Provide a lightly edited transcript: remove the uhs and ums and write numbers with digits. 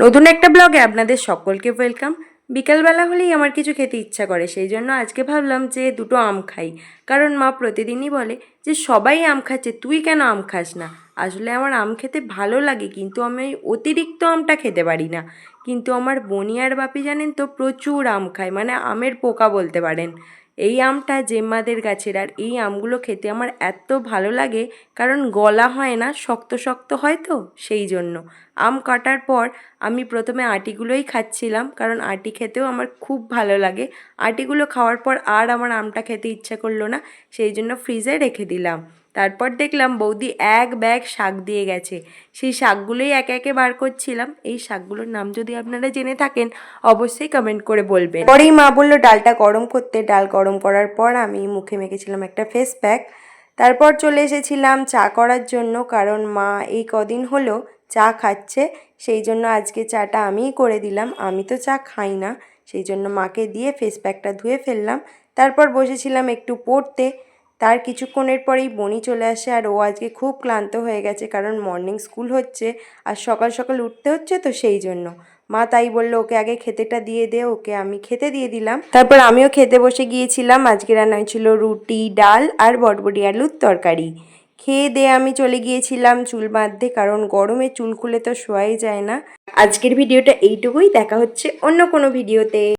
নতুন একটা ব্লগে আপনাদের সকলকে ওয়েলকাম। বিকালবেলা হলেই আমার কিছু খেতে ইচ্ছা করে, সেই জন্য আজকে ভাবলাম যে দুটো আম খাই। কারণ মা প্রতিদিনই বলে যে সবাই আম খাচ্ছে, তুই কেন আম খাস না। আসলে আমার আম খেতে ভালো লাগে, কিন্তু আমি অতিরিক্ত আমটা খেতে পারি না। কিন্তু আমার বনি আর বাপি জানেন তো প্রচুর আম খায়, মানে আমের পোকা বলতে পারেন। এই আমটা জেম্মাদের গাছের, আর এই আমগুলো খেতে আমার এত ভালো লাগে, কারণ গলা হয় না, শক্ত শক্ত হয় তো সেই জন্য। আম কাটার পর আমি প্রথমে আটিগুলোই খাচ্ছিলাম, কারণ আটি খেতেও আমার খুব ভালো লাগে। আটিগুলো খাওয়ার পর আর আমার আমটা খেতে ইচ্ছা করলো না, সেই জন্য ফ্রিজে রেখে দিলাম। তারপর দেখলাম বৌদি এক ব্যাগ শাক দিয়ে গেছে, সেই শাকগুলোই একে একে বার করছিলাম। এই শাকগুলোর নাম যদি আপনারা জেনে থাকেন অবশ্যই কমেন্ট করে বলবেন। পরেই মা বললো ডালটা গরম করতে। ডাল গরম করার পর আমি মুখে মেখেছিলাম একটা ফেস প্যাক। তারপর চলে এসেছিলাম চা করার জন্য, কারণ মা এই কদিন হলো চা খাচ্ছে, সেই জন্য আজকে চাটা আমিই করে দিলাম। আমি তো চা খাই না, সেই জন্য মাকে দিয়ে ফেস প্যাকটা ধুয়ে ফেললাম। তারপর বসেছিলাম একটু পড়তে। তার কিছুক্ষণের পরেই বনি চলে আসে, আর ও আজকে খুব ক্লান্ত হয়ে গেছে, কারণ মর্নিং স্কুল হচ্ছে আর সকাল সকাল উঠতে হচ্ছে, তো সেই জন্য মা তাই বললো ওকে আগে খেতেটা দিয়ে দে। ওকে আমি খেতে দিয়ে দিলাম। তারপর আমিও খেতে বসে গিয়েছিলাম। আজকে রান্না হয়েছিল রুটি, ডাল আর বটবটি আলুর তরকারি। খেয়ে দিয়ে আমি চলে গিয়েছিলাম চুল বাঁধতে, কারণ গরমে চুল খুলে তো শোয়াই যায় না। আজকের ভিডিওটা এইটুকুই, দেখা হচ্ছে অন্য কোনো ভিডিওতে।